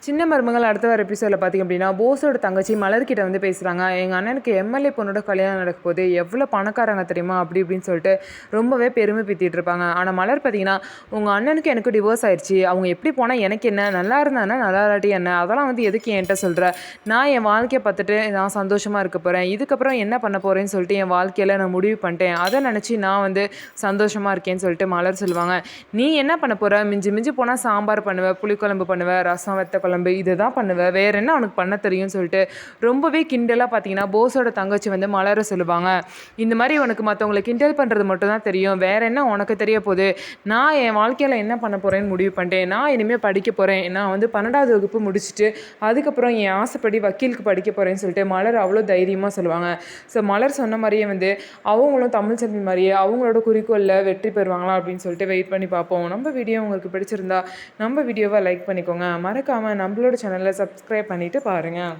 சின்ன மருமகள் அடுத்த வர எபிசோடில் பார்த்திங்க அப்படின்னா போஸோட தங்கச்சி மலர்கிட்ட வந்து பேசுகிறாங்க. எங்கள் அண்ணனுக்கு எம்எல்ஏ பொண்ணோட கல்யாணம் நடக்க போது எவ்வளோ பணக்காரங்க தெரியுமா அப்படி இப்படின்னு சொல்லிட்டு ரொம்பவே பெருமை பீத்திட்டு இருப்பாங்க. ஆனால் மலர் பார்த்திங்கன்னா உங்கள் அண்ணனுக்கு எனக்கு டிவோர்ஸ் ஆயிடுச்சு, அவங்க எப்படி போனால் எனக்கு என்ன, நல்லா இருந்தானே நல்லா இல்லாட்டி என்ன, அதெல்லாம் வந்து எதுக்கு என்கிட்ட சொல்கிற, நான் என் வாழ்க்கையை பார்த்துட்டு நான் சந்தோஷமாக இருக்க போகிறேன், இதுக்கப்புறம் என்ன பண்ண போகிறேன்னு சொல்லிட்டு என் வாழ்க்கையில் நான் முடிவு பண்ணிட்டேன், அதை நினச்சி நான் வந்து சந்தோஷமாக இருக்கேன்னு சொல்லிட்டு மலர் சொல்லுவாங்க. நீ என்ன பண்ண போகிற, மிஞ்சி மிஞ்சி போனால் சாம்பார் பண்ணுவேன், புளிக்குழம்பு பண்ணுவேன், ரசம் வத்த குழம்பு இதை தான் பண்ணுவேன், வேறு என்ன அவனுக்கு பண்ண தெரியும்னு சொல்லிட்டு ரொம்பவே கிண்டலாக பார்த்தீங்கன்னா போஸோட தங்கச்சி வந்து மலர சொல்லுவாங்க. இந்த மாதிரி உனக்கு மற்றவங்களை கிண்டல் பண்ணுறது மட்டும் தான் தெரியும், வேறு என்ன உனக்கு தெரிய போகுது, நான் என் வாழ்க்கையில் என்ன பண்ண போகிறேன்னு முடிவு பண்ணிட்டேன், நான் இனிமேல் படிக்க போகிறேன், நான் வந்து 12வது வகுப்பு முடிச்சுட்டு அதுக்கப்புறம் என் ஆசைப்படி வக்கீலுக்கு படிக்க போகிறேன்னு சொல்லிட்டு மலர் அவ்வளோ தைரியமாக சொல்லுவாங்க. ஸோ மலர் சொன்ன மாதிரியே வந்து அவங்களும் தமிழ் செல்வி மாதிரியே அவங்களோட குறிக்கோளில் வெற்றி பெறுவாங்களா அப்படின்னு சொல்லிட்டு வெயிட் பண்ணி பார்ப்போம். நம்ம வீடியோ உங்களுக்கு பிடிச்சிருந்தா நம்ம வீடியோவை லைக் பண்ணிக்கோங்க, மறக்காமல் நம்மளோட சேனலை சப்ஸ்கிரைப் பண்ணிவிட்டு பாருங்கள்.